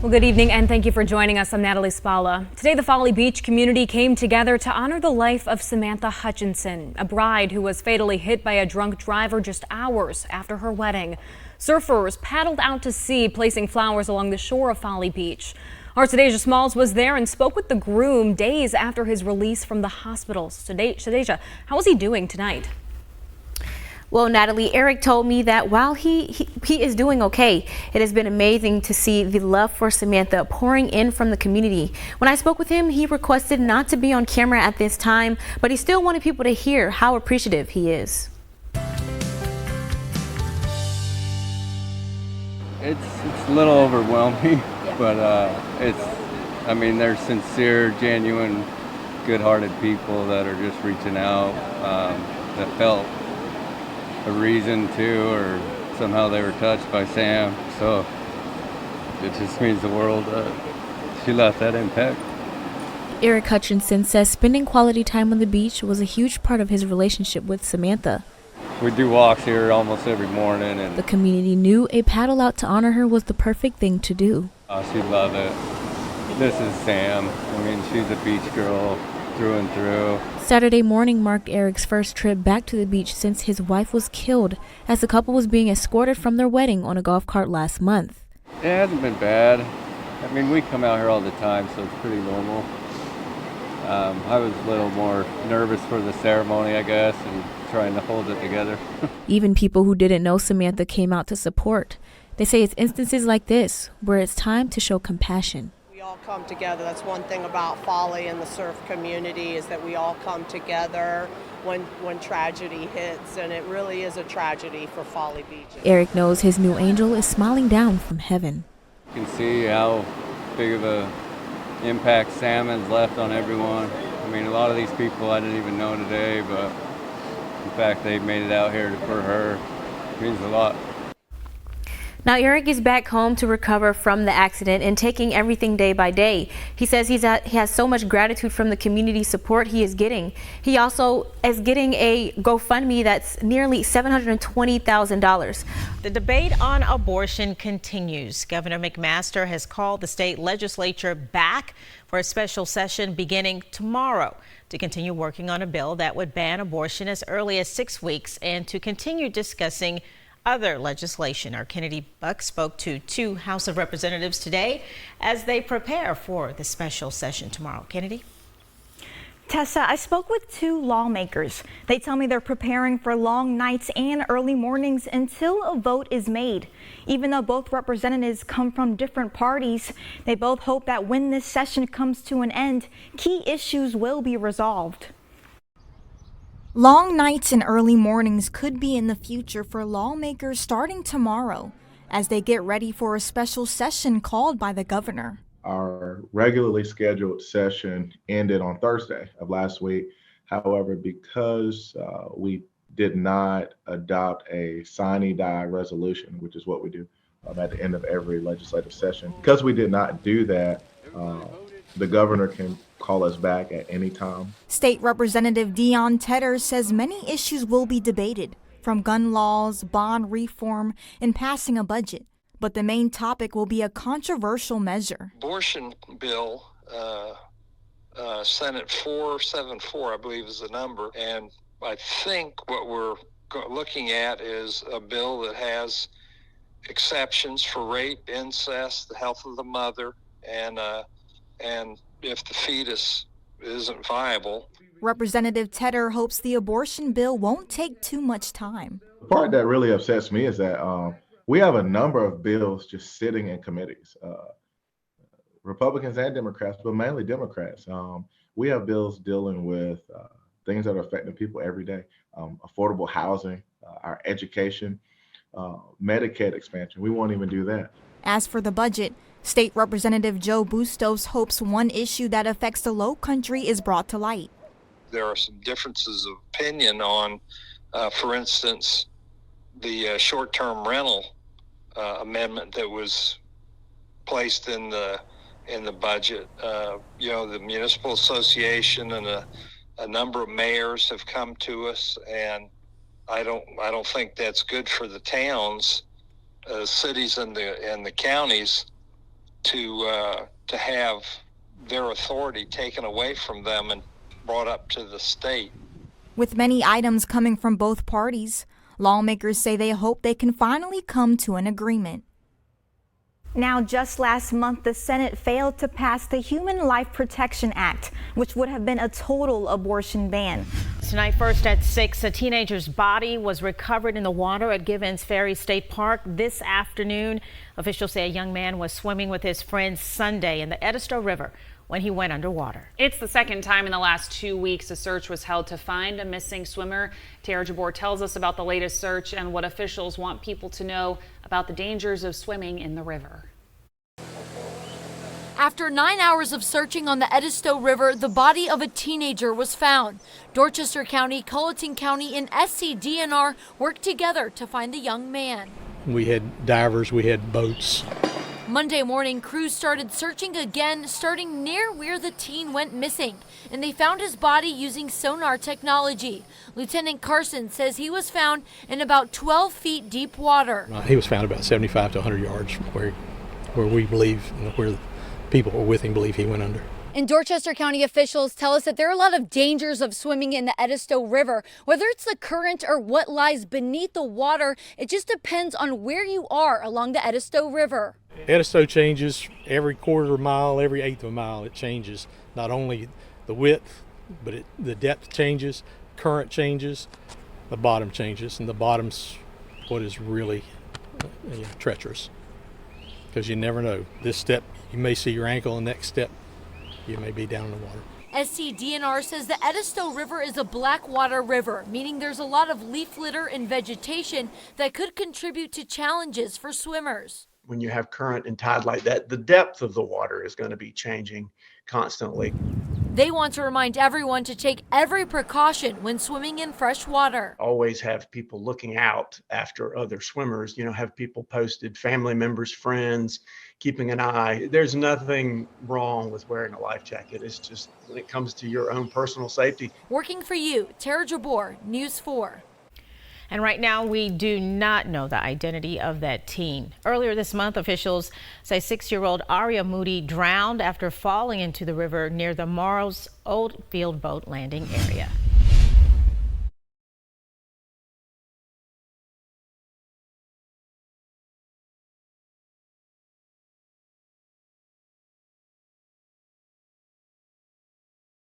Well, good evening and thank you for joining us. I'm Natalie Spalla. Today, the Folly Beach community came together to honor the life of Samantha Hutchinson, a bride who was fatally hit by a drunk driver just hours after her wedding. Surfers paddled out to sea, placing flowers along the shore of Folly Beach. Our Shadeja Smalls was there and spoke with the groom days after his release from the hospital. Shadeja, how is he doing tonight? Well, Natalie, Aric told me that while he is doing okay, it has been amazing to see the love for Samantha pouring in from the community. When I spoke with him, he requested not to be on camera at this time, but he still wanted people to hear how appreciative he is. It's a little overwhelming, but I mean, they're sincere, genuine, good-hearted people that are just reaching out, that felt a reason to, or somehow they were touched by Sam. So it just means the world. She left that impact. Aric Hutchinson says spending quality time on the beach was a huge part of his relationship with Samantha. We do walks here almost every morning, and the community knew a paddle out to honor her was the perfect thing to do. She'd love it. This is Sam. I mean, she's a beach girl through and through. Saturday morning marked Aric's first trip back to the beach since his wife was killed as the couple was being escorted from their wedding on a golf cart last month. It hasn't been bad. I mean, we come out here all the time, so it's pretty normal. I was a little more nervous for the ceremony, I guess, and trying to hold it together. Even people who didn't know Samantha came out to support. They say it's instances like this where it's time to show compassion. We all come together. That's one thing about Folly and the surf community, is that we all come together when tragedy hits, and it really is a tragedy for Folly Beach. Aric knows his new angel is smiling down from heaven. You can see how big of a impact Salmon's left on everyone. I mean, a lot of these people I didn't even know today, but in fact they made it out here for her. It means a lot. Now Aric is back home to recover from the accident and taking everything day by day. He says he has so much gratitude from the community support he is getting. He also is getting a GoFundMe that's nearly $720,000. The debate on abortion continues. Governor McMaster has called the state legislature back for a special session beginning tomorrow to continue working on a bill that would ban abortion as early as 6 weeks and to continue discussing other legislation. Our Kennedy Buck spoke to two House of Representatives today as they prepare for the special session tomorrow. Kennedy? Tessa, I spoke with two lawmakers. They tell me they're preparing for long nights and early mornings until a vote is made. Even though both representatives come from different parties, they both hope that when this session comes to an end, key issues will be resolved. Long nights and early mornings could be in the future for lawmakers starting tomorrow as they get ready for a special session called by the governor. Our regularly scheduled session ended on Thursday of last week. However, because we did not adopt a sine die resolution, which is what we do at the end of every legislative session, because we did not do that, the governor can call us back at any time. State Representative Dion Tedder says many issues will be debated, from gun laws, bond reform, and passing a budget. But the main topic will be a controversial measure. Abortion bill, Senate 474, I believe is the number. And I think what we're looking at is a bill that has exceptions for rape, incest, the health of the mother, and if the fetus isn't viable. Representative Tedder hopes the abortion bill won't take too much time. The part that really upsets me is that we have a number of bills just sitting in committees, Republicans and Democrats, but mainly Democrats. We have bills dealing with things that are affecting people every day, affordable housing, our education, Medicaid expansion. We won't even do that. As for the budget, State Representative Joe Bustos hopes one issue that affects the Lowcountry is brought to light. There are some differences of opinion on, for instance, the short-term rental amendment that was placed in the budget. The municipal association and a number of mayors have come to us, and I don't think that's good for the towns, cities, and the counties to have their authority taken away from them and brought up to the state. With many items coming from both parties, lawmakers say they hope they can finally come to an agreement. Now, just last month, the Senate failed to pass the Human Life Protection Act, which would have been a total abortion ban. Tonight, first at 6, a teenager's body was recovered in the water at Givens Ferry State Park. This afternoon, officials say a young man was swimming with his friends Sunday in the Edisto River when he went underwater. It's the second time in the last 2 weeks a search was held to find a missing swimmer. Tara Jabor tells us about the latest search and what officials want people to know about the dangers of swimming in the river. After 9 hours of searching on the Edisto River, the body of a teenager was found. Dorchester County, Colleton County, and SCDNR worked together to find the young man. We had divers, we had boats. Monday morning, crews started searching again, starting near where the teen went missing, and they found his body using sonar technology. Lieutenant Carson says he was found in about 12 feet deep water. He was found about 75 to 100 yards from where we believe, where the people who were with him believe he went under. And Dorchester County officials tell us that there are a lot of dangers of swimming in the Edisto River. Whether it's the current or what lies beneath the water, it just depends on where you are along the Edisto River. Edisto changes every quarter of a mile, every eighth of a mile. It changes not only the width, but the depth changes, current changes, the bottom changes, and the bottom's what is really treacherous, because you never know. This step, you may see your ankle, and next step, you may be down in the water. SCDNR says the Edisto River is a black water river, meaning there's a lot of leaf litter and vegetation that could contribute to challenges for swimmers. When you have current and tide like that, the depth of the water is going to be changing constantly. They want to remind everyone to take every precaution when swimming in fresh water. Always have people looking out after other swimmers, have people posted, family members, friends, keeping an eye. There's nothing wrong with wearing a life jacket. It's just when it comes to your own personal safety. Working for you, Tara Jabor, News 4. And right now, we do not know the identity of that teen. Earlier this month, officials say 6-year-old Aria Moody drowned after falling into the river near the Morrow's Old Field Boat Landing area.